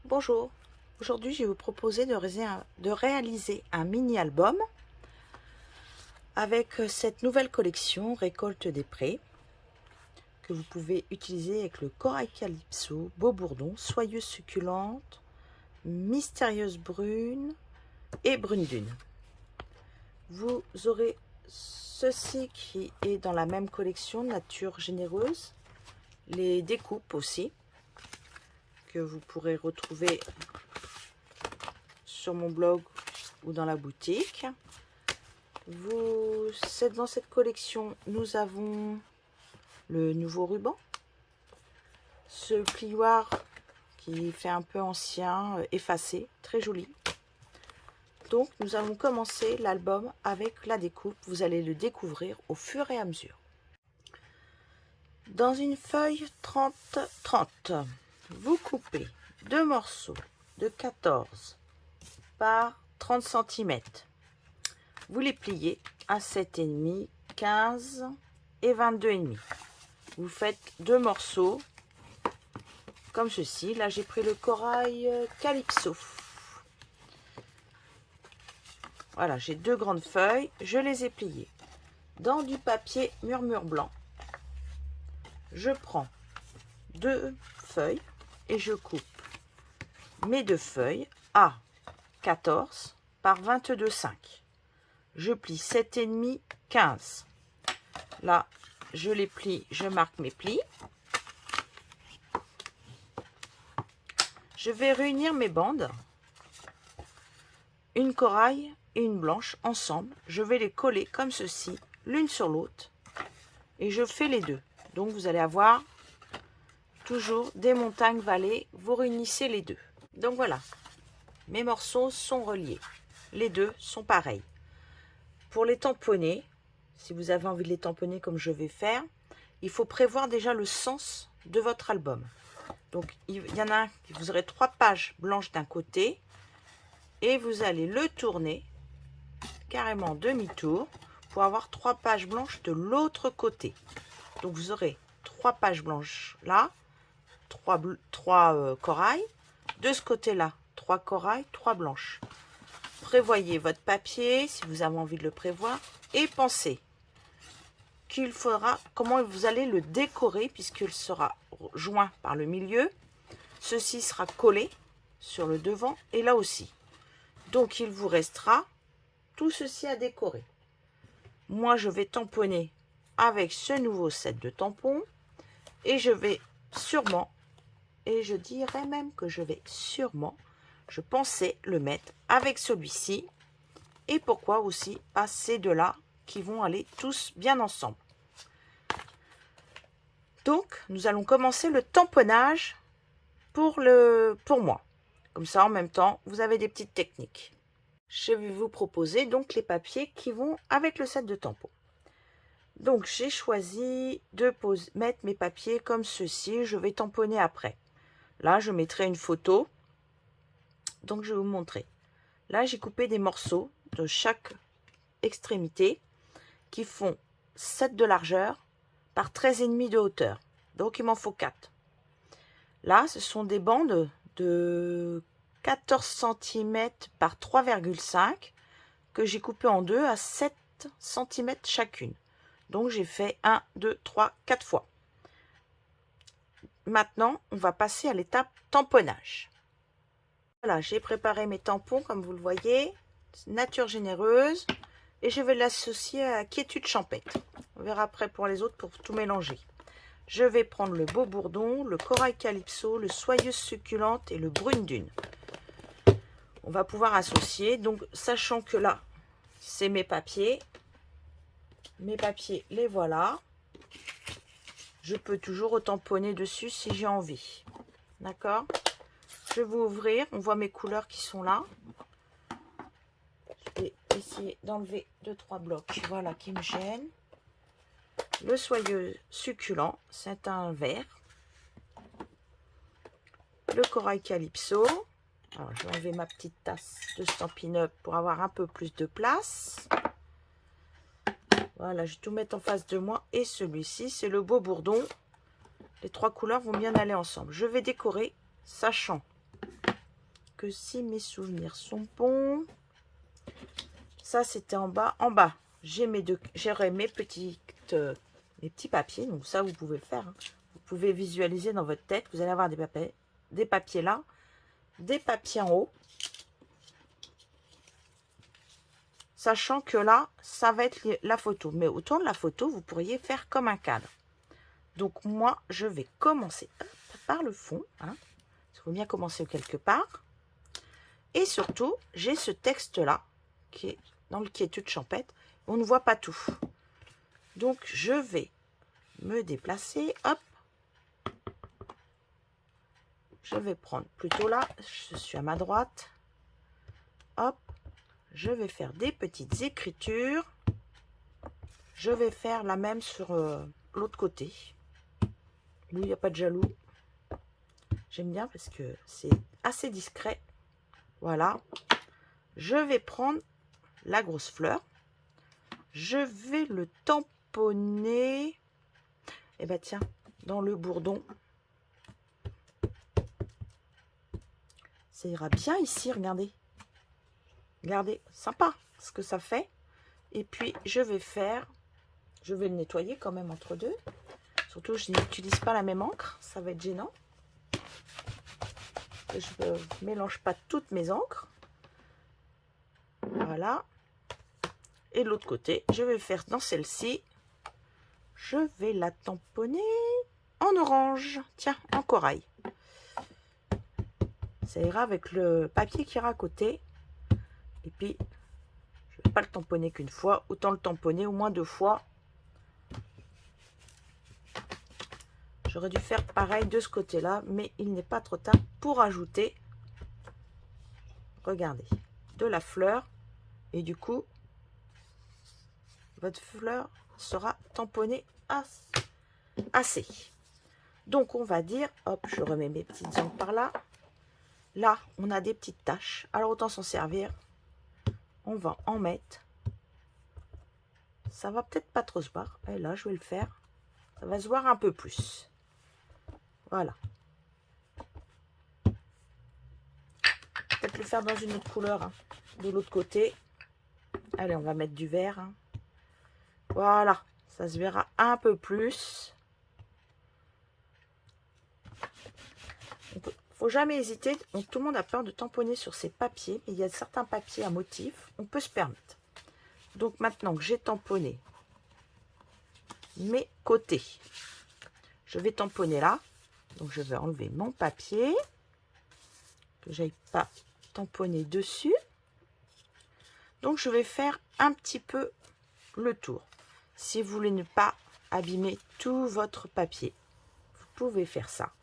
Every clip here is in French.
Bonjour, aujourd'hui je vais vous proposer de réaliser un mini-album avec cette nouvelle collection Récolte des Prés que vous pouvez utiliser avec le Corail Calypso, Beau Bourdon, Soyeuse Succulente, Mystérieuse Brune et Brune Dune. Vous aurez ceci qui est dans la même collection Nature Généreuse, les découpes aussi que vous pourrez retrouver sur mon blog ou dans la boutique. Dans cette collection, nous avons le nouveau ruban, ce plioir qui fait un peu ancien, effacé, très joli. Donc nous allons commencer l'album avec la découpe. Vous allez le découvrir au fur et à mesure. Dans une feuille 30-30, vous coupez deux morceaux de 14 par 30 cm. Vous les pliez à 7,5, 15 et 22,5. Vous faites deux morceaux comme ceci. Là, j'ai pris le Corail Calypso. Voilà, j'ai deux grandes feuilles. Je les ai pliées dans du papier murmure blanc. Je prends deux feuilles et je coupe mes deux feuilles à 14 par 22,5. Je plie 7,5, 15. Là, je les plie, je marque mes plis. Je vais réunir mes bandes, une corail et une blanche ensemble. Je vais les coller comme ceci, l'une sur l'autre, et je fais les deux. Donc, vous allez avoir toujours des montagnes-vallées. Vous réunissez les deux. Donc, voilà. Mes morceaux sont reliés. Les deux sont pareils. Pour les tamponner, si vous avez envie de les tamponner comme je vais faire, il faut prévoir déjà le sens de votre album. Donc, il y en a un, vous aurez 3 pages blanches d'un côté et vous allez le tourner carrément demi-tour pour avoir 3 pages blanches de l'autre côté. Donc, vous aurez 3 pages blanches là, 3 corails. De ce côté-là, 3 corails, 3 blanches. Prévoyez votre papier si vous avez envie de le prévoir et pensez qu'il faudra comment vous allez le décorer puisqu'il sera joint par le milieu. Ceci sera collé sur le devant et là aussi. Donc il vous restera tout ceci à décorer. Moi je vais tamponner avec ce nouveau set de tampons et je vais sûrement, et je dirais même que je vais sûrement, je pensais le mettre avec celui-ci. Et pourquoi aussi pas ces deux-là qui vont aller tous bien ensemble. Donc, nous allons commencer le tamponnage pour moi. Comme ça, en même temps, vous avez des petites techniques. Je vais vous proposer donc les papiers qui vont avec le set de tampons. Donc, j'ai choisi de mettre mes papiers comme ceci. Je vais tamponner après. Là, je mettrai une photo. Donc, je vais vous montrer. Là, j'ai coupé des morceaux de chaque extrémité qui font 7 de largeur par 13,5 de hauteur. Donc, il m'en faut 4. Là, ce sont des bandes de 14 cm par 3,5 que j'ai coupé en deux à 7 cm chacune. Donc, j'ai fait 1, 2, 3, 4 fois. Maintenant, on va passer à l'étape tamponnage. Voilà, j'ai préparé mes tampons, comme vous le voyez. Nature Généreuse. Et je vais l'associer à Quiétude Champêtre. On verra après pour les autres pour tout mélanger. Je vais prendre le Beau Bourdon, le Corail Calypso, le Soyeuse Succulente et le Brune Dune. On va pouvoir associer. Donc, sachant que là, c'est mes papiers. Mes papiers, les voilà. Je peux toujours retamponner dessus si j'ai envie. D'accord? Je vais ouvrir. On voit mes couleurs qui sont là. Je vais essayer d'enlever 2-3 blocs, voilà, qui me gênent. Le Soyeux Succulent, c'est un vert. Le Corail Calypso. Alors, je vais enlever ma petite tasse de Stampin' Up pour avoir un peu plus de place. Voilà, je vais tout mettre en face de moi. Et celui-ci, c'est le Beau Bourdon. Les 3 couleurs vont bien aller ensemble. Je vais décorer, sachant que si mes souvenirs sont bons, ça c'était en bas. En bas, j'aurai mes petits papiers. Donc ça, vous pouvez le faire. Hein. Vous pouvez visualiser dans votre tête. Vous allez avoir des papiers là, des papiers en haut. Sachant que là, ça va être la photo. Mais autour de la photo, vous pourriez faire comme un cadre. Donc moi, je vais commencer par le fond. Hein. Il faut bien commencer quelque part. Et surtout, j'ai ce texte-là, qui est dans le quiétude champêtre. On ne voit pas tout. Donc, je vais me déplacer. Hop. Je vais prendre plutôt là. Je suis à ma droite. Hop. Je vais faire des petites écritures. Je vais faire la même sur l'autre côté. Où il n'y a pas de jaloux. J'aime bien parce que c'est assez discret. Voilà. Je vais prendre la grosse fleur. Je vais le tamponner. Et bien tiens, dans le bourdon. Ça ira bien ici, regardez. Regardez, sympa ce que ça fait. Et puis, je vais le nettoyer quand même entre deux. Surtout, je n'utilise pas la même encre. Ça va être gênant. Je ne mélange pas toutes mes encres. Voilà. Et de l'autre côté, je vais faire dans celle-ci. Je vais la tamponner en orange. Tiens, en corail. Ça ira avec le papier qui ira à côté. Et puis, je ne vais pas le tamponner qu'une fois. Autant le tamponner au moins 2 fois. J'aurais dû faire pareil de ce côté-là. Mais il n'est pas trop tard pour ajouter, regardez, de la fleur. Et du coup, votre fleur sera tamponnée assez. Donc, on va dire, hop, je remets mes petites encres par là. Là, on a des petites taches. Alors, autant s'en servir. On va en mettre. Ça va peut-être pas trop se voir. Et là, je vais le faire. Ça va se voir un peu plus. Voilà. Peut-être le faire dans une autre couleur. Hein, de l'autre côté. Allez, on va mettre du vert. Hein. Voilà. Ça se verra un peu plus. Faut jamais hésiter. Tout le monde a peur de tamponner sur ces papiers. Mais il y a certains papiers à motifs. On peut se permettre. Donc maintenant que j'ai tamponné mes côtés, je vais tamponner là. Donc je vais enlever mon papier. Que j'aille pas tamponner dessus. Donc je vais faire un petit peu le tour. Si vous voulez ne pas abîmer tout votre papier, vous pouvez faire ça.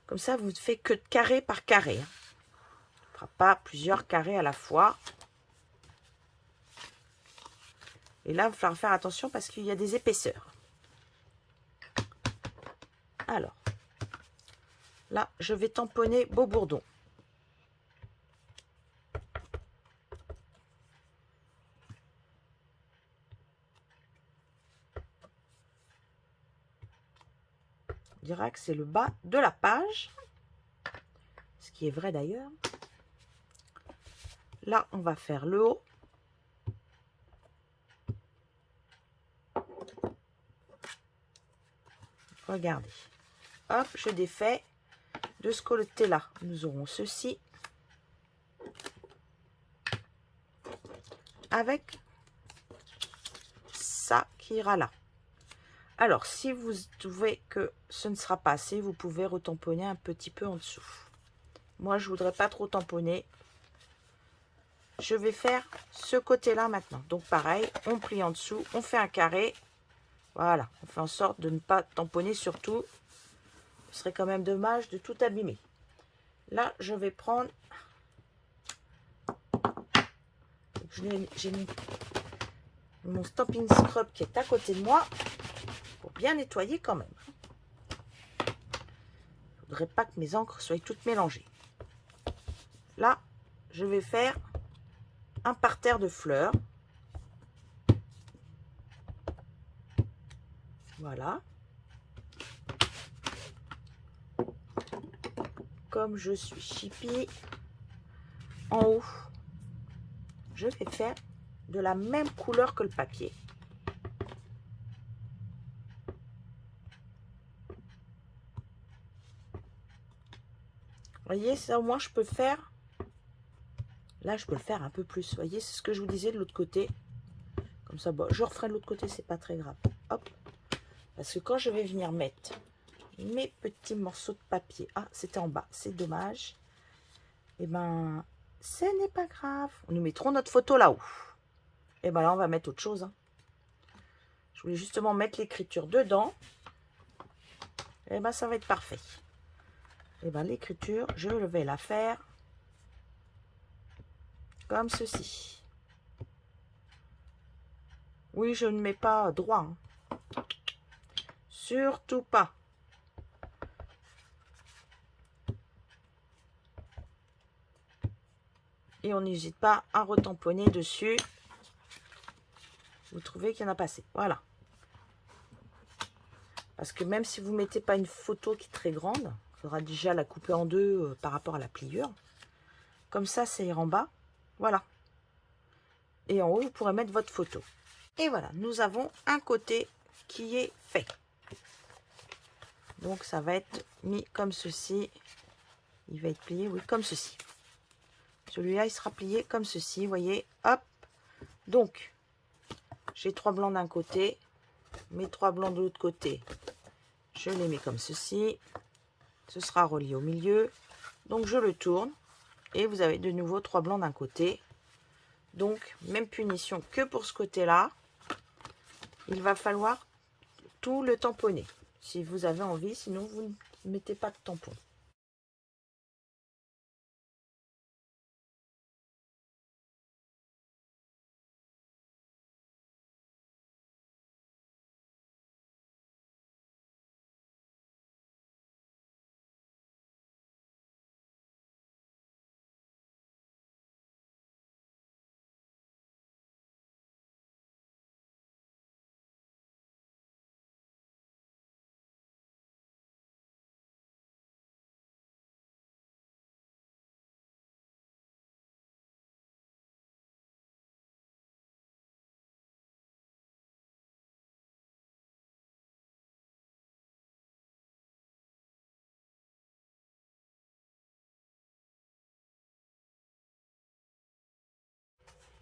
Comme ça, vous ne faites que carré par carré. On ne fera pas plusieurs carrés à la fois. Et là, il va falloir faire attention parce qu'il y a des épaisseurs. Alors, là, je vais tamponner Beau Bourdon. On dira que c'est le bas de la page. Ce qui est vrai d'ailleurs. Là, on va faire le haut. Regardez. Hop, je défais. De ce côté-là, nous aurons ceci. Avec ça qui ira là. Alors, si vous trouvez que ce ne sera pas assez, vous pouvez retamponner un petit peu en dessous. Moi, je voudrais pas trop tamponner. Je vais faire ce côté-là maintenant. Donc, pareil, on plie en dessous, on fait un carré. Voilà, on fait en sorte de ne pas tamponner surtout. Ce serait quand même dommage de tout abîmer. Là, je vais prendre... J'ai mon Stampin' Scrub qui est à côté de moi. Pour bien nettoyer quand même. Il ne faudrait pas que mes encres soient toutes mélangées. Là, je vais faire un parterre de fleurs. Voilà. comme je suis chippie, en haut, je vais faire de la même couleur que le papier. Vous voyez, ça au moins je peux faire. Là, je peux le faire un peu plus. Vous voyez, c'est ce que je vous disais de l'autre côté. Comme ça, bon, je referai de l'autre côté, c'est pas très grave. Hop. Parce que quand je vais venir mettre mes petits morceaux de papier. Ah, c'était en bas, c'est dommage. Eh ben, ce n'est pas grave. Nous mettrons notre photo là-haut. Et ben là, on va mettre autre chose. Hein. Je voulais justement mettre l'écriture dedans. Et ben, ça va être parfait. Et ben, l'écriture, je vais la faire comme ceci. Oui, je ne mets pas droit. Hein. Surtout pas. Et on n'hésite pas à retamponner dessus. Vous trouvez qu'il y en a pas assez. Voilà. Parce que même si vous ne mettez pas une photo qui est très grande, il faudra déjà la couper en deux par rapport à la pliure. Comme ça, ça ira en bas. Voilà. Et en haut, vous pourrez mettre votre photo. Et voilà, nous avons un côté qui est fait. Donc, ça va être mis comme ceci. Il va être plié, oui, comme ceci. Celui-là, il sera plié comme ceci, vous voyez. Hop. Donc, j'ai 3 blancs d'un côté. Mes 3 blancs de l'autre côté. Je les mets comme ceci. Ce sera relié au milieu. Donc, je le tourne. Et vous avez de nouveau 3 blancs d'un côté. Donc, même punition que pour ce côté-là. Il va falloir tout le tamponner. Si vous avez envie, sinon vous ne mettez pas de tampon.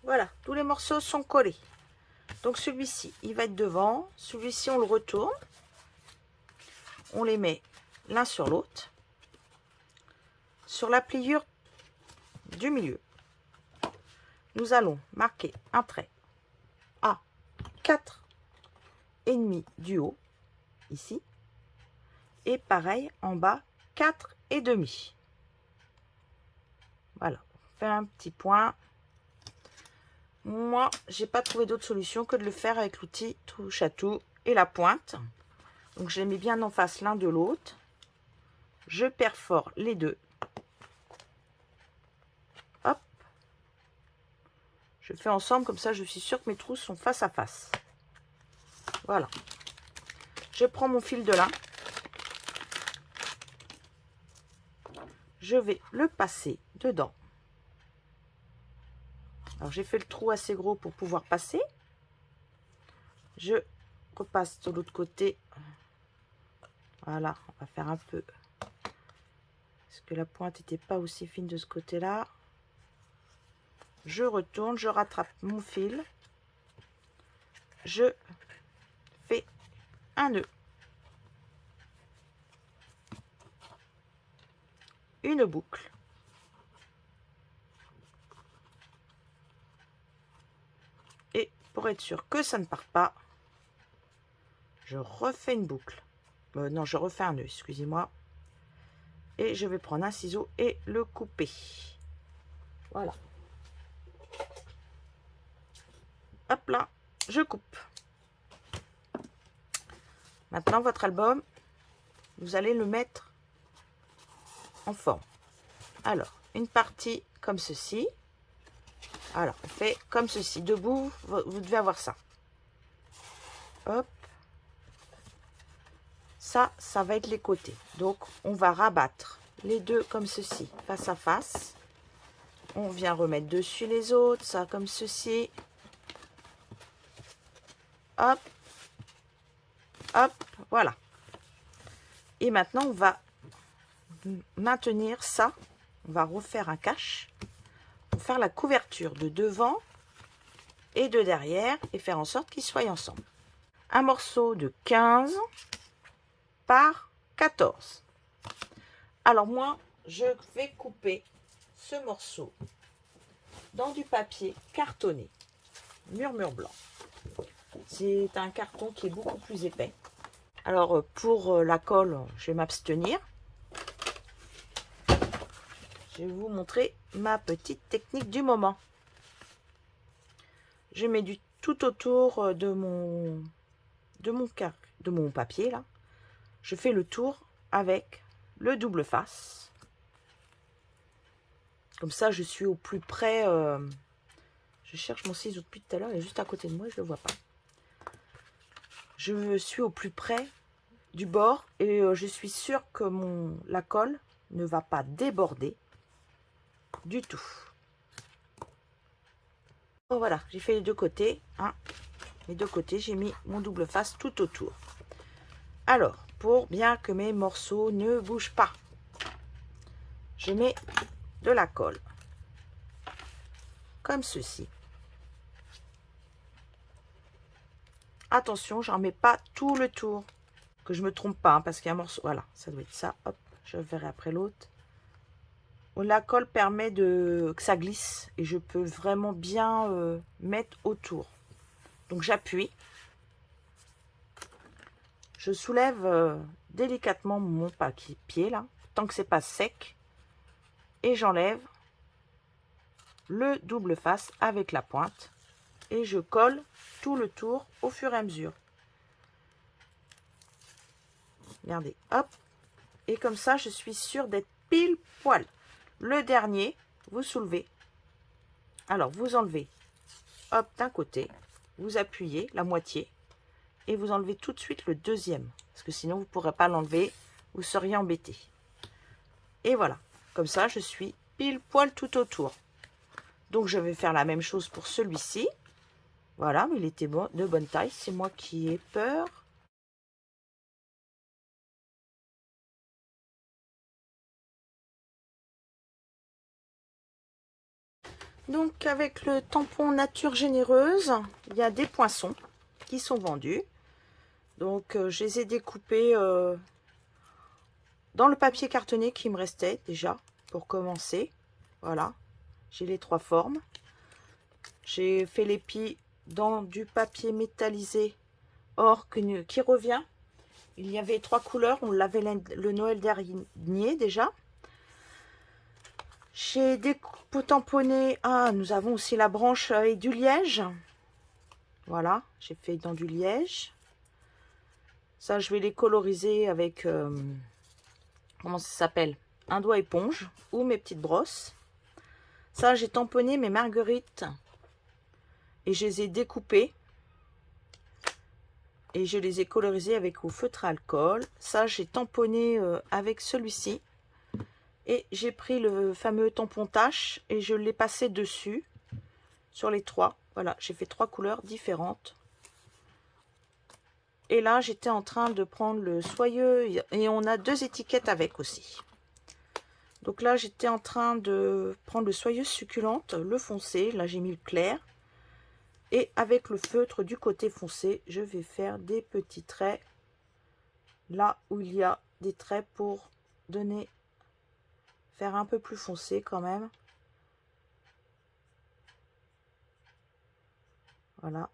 Voilà, tous les morceaux sont collés. Donc celui-ci, il va être devant. Celui-ci, on le retourne. On les met l'un sur l'autre. Sur la pliure du milieu, nous allons marquer un trait à 4,5 du haut, ici. Et pareil, en bas, 4,5. Voilà, on fait un petit point. Moi, j'ai pas trouvé d'autre solution que de le faire avec l'outil touche à tout et la pointe. Donc, je les mets bien en face l'un de l'autre. Je perfore les deux. Hop. Je fais ensemble, comme ça, je suis sûre que mes trous sont face à face. Voilà. Je prends mon fil de lin. Je vais le passer dedans. Alors, j'ai fait le trou assez gros pour pouvoir passer. Je repasse de l'autre côté. Voilà, on va faire un peu. Parce que la pointe n'était pas aussi fine de ce côté-là. Je retourne, je rattrape mon fil. Je fais un nœud. Une boucle. Et pour être sûr que ça ne part pas, je refais une boucle. Non, je refais un nœud, excusez-moi. Et je vais prendre un ciseau et le couper. Voilà. Hop là, je coupe. Maintenant, votre album, vous allez le mettre en forme. Alors, une partie comme ceci. Alors, on fait comme ceci. Debout, vous devez avoir ça. Hop. Ça va être les côtés. Donc, on va rabattre les deux comme ceci, face à face. On vient remettre dessus les autres, ça comme ceci. Hop, hop, voilà. Et maintenant, on va maintenir ça. On va refaire un cache pour faire la couverture de devant et de derrière et faire en sorte qu'ils soient ensemble. Un morceau de 15 par 14. Alors moi, je vais couper ce morceau dans du papier cartonné, murmure blanc. C'est un carton qui est beaucoup plus épais. Alors pour la colle, je vais m'abstenir. Je vais vous montrer ma petite technique du moment. Je mets du tout autour de mon papier là. Je fais le tour avec le double face. Comme ça, je suis au plus près. Je cherche mon ciseau depuis tout à l'heure, il est juste à côté de moi, je ne le vois pas. Je suis au plus près du bord et je suis sûre que la colle ne va pas déborder du tout. Bon, voilà, j'ai fait les deux côtés. Hein. Les deux côtés, j'ai mis mon double face tout autour. Alors, pour bien que mes morceaux ne bougent pas, je mets de la colle comme ceci. Attention, j'en mets pas tout le tour, que je me trompe pas, hein, parce qu'il y a un morceau. Voilà, ça doit être ça. Hop, je verrai après l'autre. La colle permet que ça glisse et je peux vraiment bien mettre autour. Donc j'appuie. Je soulève délicatement mon papier là, tant que c'est pas sec. Et j'enlève le double face avec la pointe. Et je colle tout le tour au fur et à mesure. Regardez, hop. Et comme ça, je suis sûre d'être pile poil. Le dernier, vous soulevez. Alors, vous enlevez, hop, d'un côté. Vous appuyez la moitié. Et vous enlevez tout de suite le deuxième. Parce que sinon, vous ne pourrez pas l'enlever. Vous seriez embêté. Et voilà. Comme ça, je suis pile poil tout autour. Donc, je vais faire la même chose pour celui-ci. Voilà, mais il était bon, de bonne taille. C'est moi qui ai peur. Donc, avec le tampon Nature Généreuse, il y a des poinçons qui sont vendus. Donc, je les ai découpés dans le papier cartonné qui me restait déjà pour commencer. Voilà, j'ai les trois formes. J'ai fait l'épi dans du papier métallisé or qui revient. Il y avait trois couleurs. On l'avait le Noël dernier déjà. J'ai tamponné. Ah, nous avons aussi la branche avec du liège. Voilà, j'ai fait dans du liège. Ça, je vais les coloriser avec, comment ça s'appelle? Un doigt éponge ou mes petites brosses. Ça, j'ai tamponné mes marguerites et je les ai découpées. Et je les ai colorisées avec au feutre à alcool. Ça, j'ai tamponné avec celui-ci. Et j'ai pris le fameux tampon tache et je l'ai passé dessus sur les trois. Voilà, j'ai fait trois couleurs différentes. Et là, j'étais en train de prendre le soyeux et on a deux étiquettes avec aussi. Donc là, j'étais en train de prendre le soyeux succulente, le foncé. Là, j'ai mis le clair. Et avec le feutre du côté foncé, je vais faire des petits traits là où il y a des traits pour faire un peu plus foncé quand même. Voilà.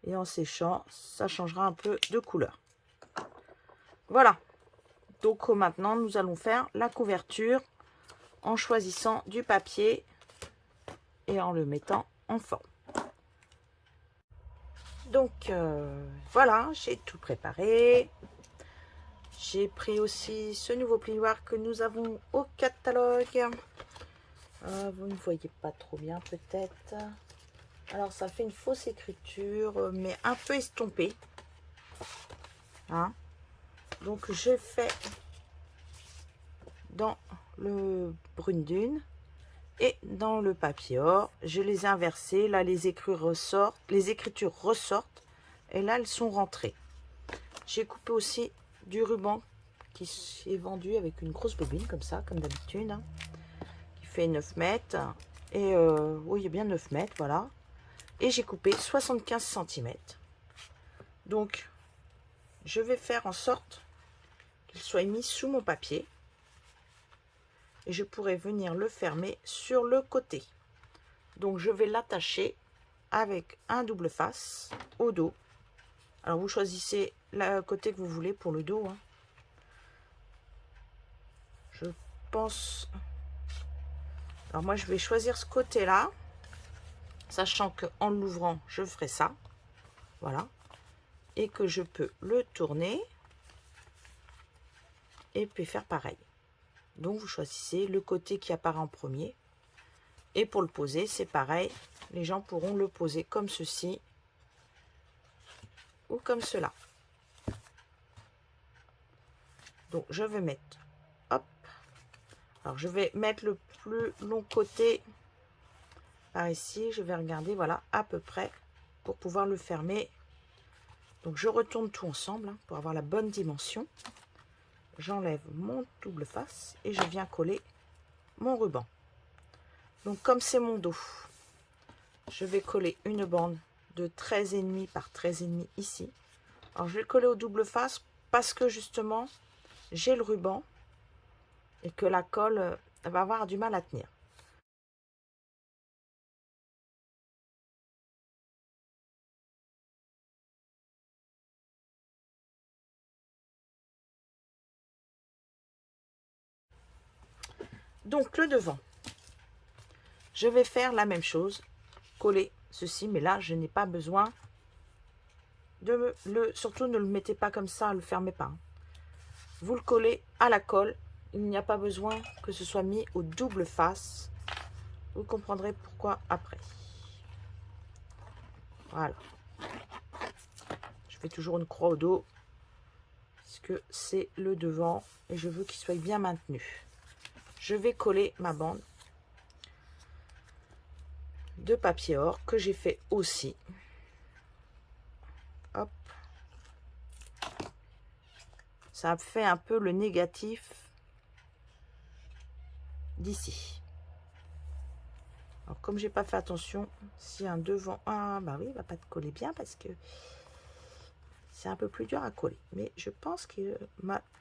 Et en séchant, ça changera un peu de couleur. Voilà. Donc maintenant, nous allons faire la couverture en choisissant du papier et en le mettant en forme. Donc voilà, j'ai tout préparé. J'ai pris aussi ce nouveau plioir que nous avons au catalogue. Vous ne voyez pas trop bien peut-être. Alors ça fait une fausse écriture, mais un peu estompée. Hein? Donc je fais dans le brune dune et dans le papier or. Je les ai inversés. Là, les écritures ressortent. Et là, elles sont rentrées. J'ai coupé aussi du ruban qui est vendu avec une grosse bobine, comme ça, comme d'habitude, hein, qui fait 9 mètres. Et oui, il y a bien 9 mètres, voilà. Et j'ai coupé 75 cm. Donc, je vais faire en sorte qu'il soit mis sous mon papier. Et je pourrai venir le fermer sur le côté. Donc, je vais l'attacher avec un double face au dos. Alors, vous choisissez le côté que vous voulez pour le dos, hein. Je pense... Alors, moi, je vais choisir ce côté-là, sachant qu'en l'ouvrant, je ferai ça. Voilà. Et que je peux le tourner et puis faire pareil. Donc, vous choisissez le côté qui apparaît en premier. Et pour le poser, c'est pareil. Les gens pourront le poser comme ceci ou comme cela. Donc, je vais mettre... Hop. Alors, je vais mettre le plus long côté par ici. Je vais regarder, voilà, à peu près pour pouvoir le fermer. Donc, je retourne tout ensemble, hein, pour avoir la bonne dimension. J'enlève mon double face et je viens coller mon ruban. Donc, comme c'est mon dos, je vais coller une bande de 13,5 par 13,5 ici. Alors, je vais coller au double face parce que justement, j'ai le ruban et que la colle va avoir du mal à tenir. Donc, le devant, je vais faire la même chose, coller ceci, mais là, je n'ai pas besoin de surtout ne le mettez pas comme ça, ne le fermez pas. Vous le collez à la colle, il n'y a pas besoin que ce soit mis au double face. Vous comprendrez pourquoi après. Voilà. Je fais toujours une croix au dos, puisque c'est le devant et je veux qu'il soit bien maintenu. Je vais coller ma bande de papier or que j'ai fait aussi. Hop. Ça fait un peu le négatif d'ici. Alors comme j'ai pas fait attention, si un devant, ah bah oui, il va pas te coller bien parce que c'est un peu plus dur à coller. Mais je pense que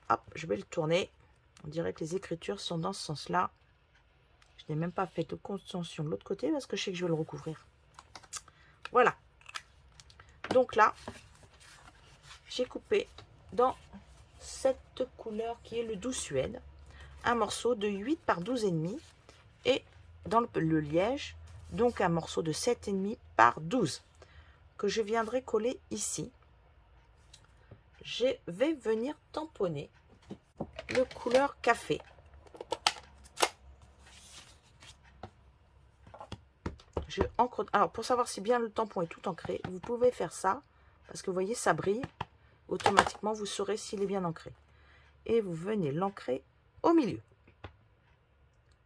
hop, je vais le tourner. On dirait que les écritures sont dans ce sens-là. Je n'ai même pas fait de contention de l'autre côté parce que je sais que je vais le recouvrir. Voilà. Donc là, j'ai coupé dans cette couleur qui est le doux Suède un morceau de 8 par 12,5 et dans le liège, donc un morceau de 7,5 par 12 que je viendrai coller ici. Je vais venir tamponner le couleur café. Je encre. Alors, pour savoir si bien le tampon est tout ancré, vous pouvez faire ça, parce que vous voyez, ça brille. Automatiquement, vous saurez s'il est bien ancré. Et vous venez l'ancrer au milieu.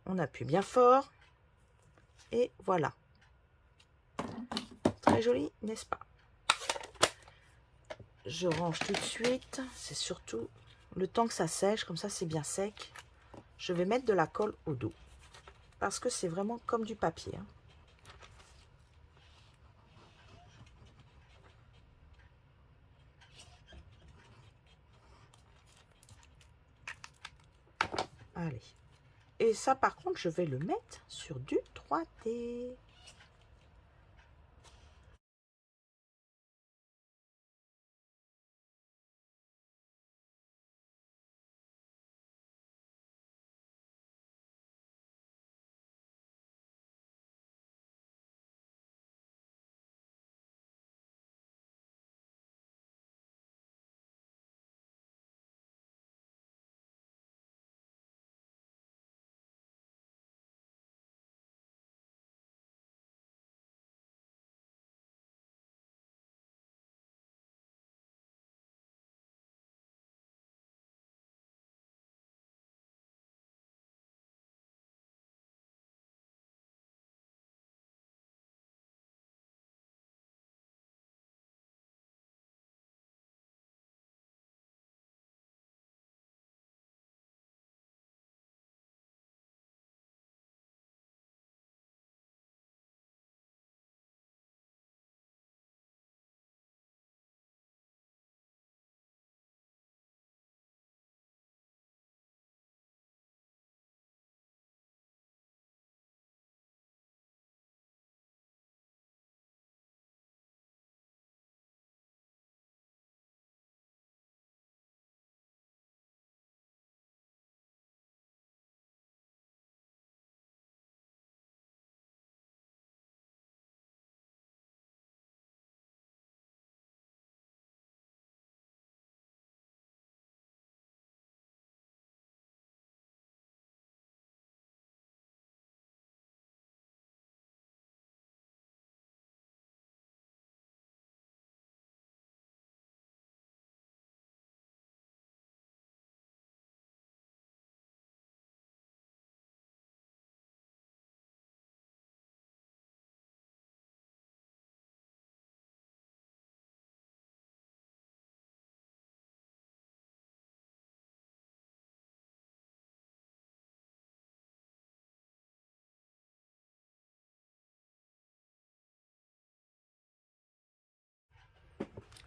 On appuie bien fort. Et voilà. Très joli, n'est-ce pas? Je range tout de suite. C'est surtout le temps que ça sèche, comme ça c'est bien sec. Je vais mettre de la colle au dos. Parce que c'est vraiment comme du papier, hein. Allez. Et ça, par contre, je vais le mettre sur du 3D.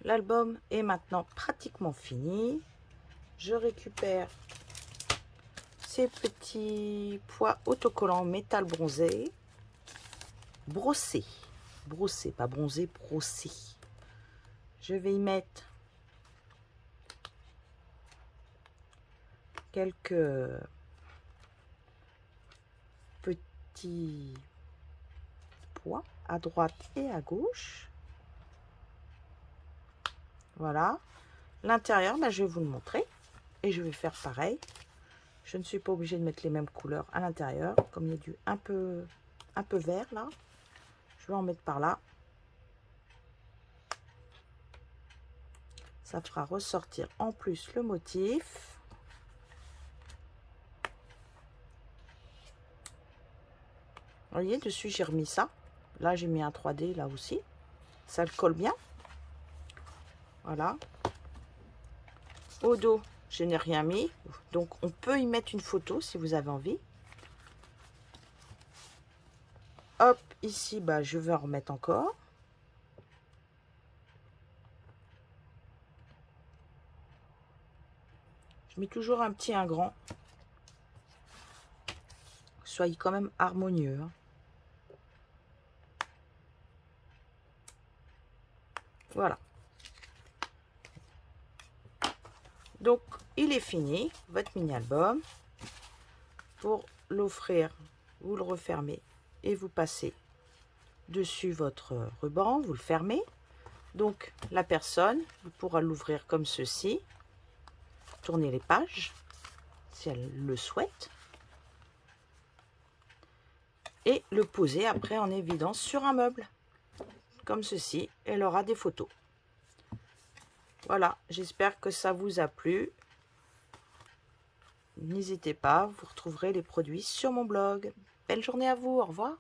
L'album est maintenant pratiquement fini. Je récupère ces petits pois autocollants métal bronzé. Brossé. Brossé, pas bronzé, brossé. Je vais y mettre quelques petits pois à droite et à gauche. Voilà. L'intérieur, je vais vous le montrer. Et je vais faire pareil. Je ne suis pas obligée de mettre les mêmes couleurs à l'intérieur. Comme il y a du un peu vert là. Je vais en mettre par là. Ça fera ressortir en plus le motif. Vous voyez, dessus j'ai remis ça. Là j'ai mis un 3D là aussi. Ça le colle bien. Voilà. Au dos, je n'ai rien mis. Donc on peut y mettre une photo si vous avez envie. Hop, ici, je vais en remettre encore. Je mets toujours un petit, un grand. Soyez quand même harmonieux. Hein. Voilà. Donc, il est fini, votre mini-album. Pour l'offrir, vous le refermez et vous passez dessus votre ruban, vous le fermez. Donc, la personne pourra l'ouvrir comme ceci. Tourner les pages, si elle le souhaite. Et le poser après en évidence sur un meuble. Comme ceci, elle aura des photos. Voilà, j'espère que ça vous a plu. N'hésitez pas, vous retrouverez les produits sur mon blog. Belle journée à vous, au revoir.